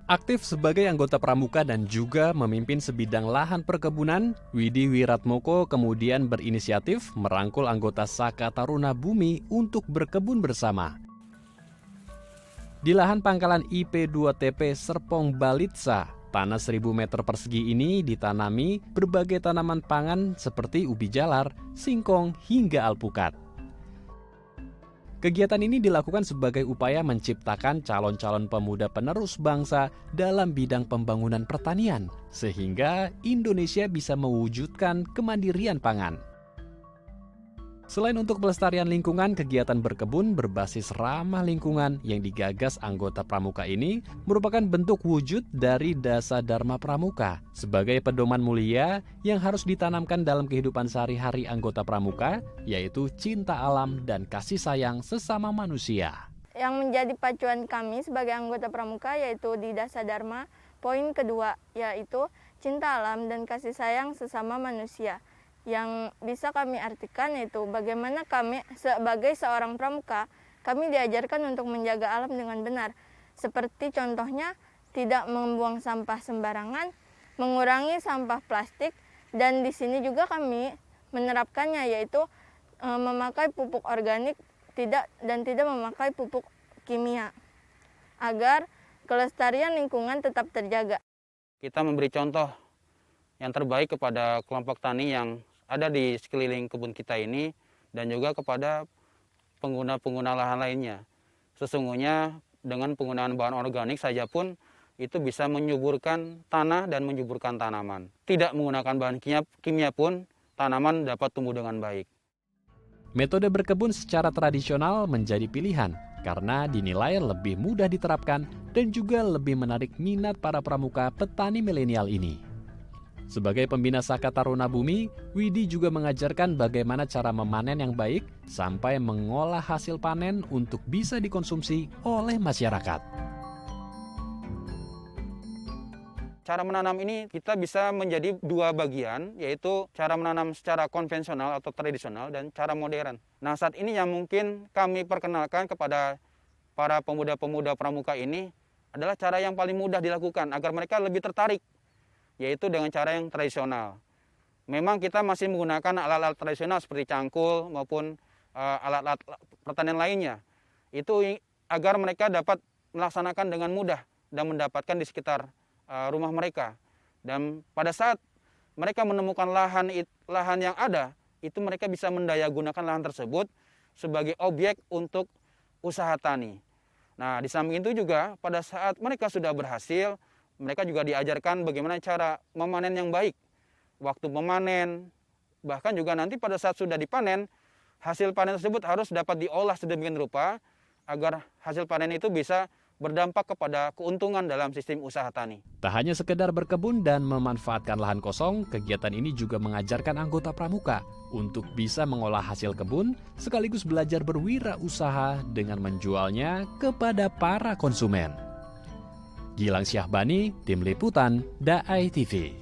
Aktif sebagai anggota pramuka dan juga memimpin sebidang lahan perkebunan, Widi Wiratmoko kemudian berinisiatif merangkul anggota Saka Taruna Bumi untuk berkebun bersama. Di lahan pangkalan IP2TP Serpong Balitsa, tanah 1000 meter persegi ini ditanami berbagai tanaman pangan seperti ubi jalar, singkong, hingga alpukat. Kegiatan ini dilakukan sebagai upaya menciptakan calon-calon pemuda penerus bangsa dalam bidang pembangunan pertanian, sehingga Indonesia bisa mewujudkan kemandirian pangan. Selain untuk pelestarian lingkungan, kegiatan berkebun berbasis ramah lingkungan yang digagas anggota pramuka ini merupakan bentuk wujud dari Dasa Dharma Pramuka sebagai pedoman mulia yang harus ditanamkan dalam kehidupan sehari-hari anggota pramuka, yaitu cinta alam dan kasih sayang sesama manusia. Yang menjadi pacuan kami sebagai anggota pramuka yaitu di Dasa Dharma, poin kedua yaitu cinta alam dan kasih sayang sesama manusia. Yang bisa kami artikan yaitu bagaimana kami sebagai seorang pramuka, kami diajarkan untuk menjaga alam dengan benar. Seperti contohnya, tidak membuang sampah sembarangan, mengurangi sampah plastik, dan di sini juga kami menerapkannya yaitu memakai pupuk organik tidak memakai pupuk kimia, agar kelestarian lingkungan tetap terjaga. Kita memberi contoh yang terbaik kepada kelompok tani yang ada di sekeliling kebun kita ini dan juga kepada pengguna-pengguna lahan lainnya. Sesungguhnya dengan penggunaan bahan organik saja pun itu bisa menyuburkan tanah dan menyuburkan tanaman. Tidak menggunakan bahan kimia pun tanaman dapat tumbuh dengan baik. Metode berkebun secara tradisional menjadi pilihan karena dinilai lebih mudah diterapkan dan juga lebih menarik minat para pramuka petani milenial ini. Sebagai pembina Saka Taruna Bumi, Widi juga mengajarkan bagaimana cara memanen yang baik sampai mengolah hasil panen untuk bisa dikonsumsi oleh masyarakat. Cara menanam ini kita bisa menjadi dua bagian, yaitu cara menanam secara konvensional atau tradisional dan cara modern. Nah, saat ini yang mungkin kami perkenalkan kepada para pemuda-pemuda pramuka ini adalah cara yang paling mudah dilakukan agar mereka lebih tertarik, yaitu dengan cara yang tradisional. Memang kita masih menggunakan alat-alat tradisional seperti cangkul maupun alat-alat pertanian lainnya. Itu agar mereka dapat melaksanakan dengan mudah dan mendapatkan di sekitar rumah mereka. Dan pada saat mereka menemukan lahan yang ada, itu mereka bisa mendayagunakan lahan tersebut sebagai objek untuk usaha tani. Nah, di samping itu juga pada saat mereka sudah berhasil, mereka juga diajarkan bagaimana cara memanen yang baik. Waktu memanen, bahkan juga nanti pada saat sudah dipanen, hasil panen tersebut harus dapat diolah sedemikian rupa agar hasil panen itu bisa berdampak kepada keuntungan dalam sistem usaha tani. Tak hanya sekedar berkebun dan memanfaatkan lahan kosong, kegiatan ini juga mengajarkan anggota pramuka untuk bisa mengolah hasil kebun sekaligus belajar berwirausaha dengan menjualnya kepada para konsumen. Gilang Syahbani, Tim Liputan, Daai TV.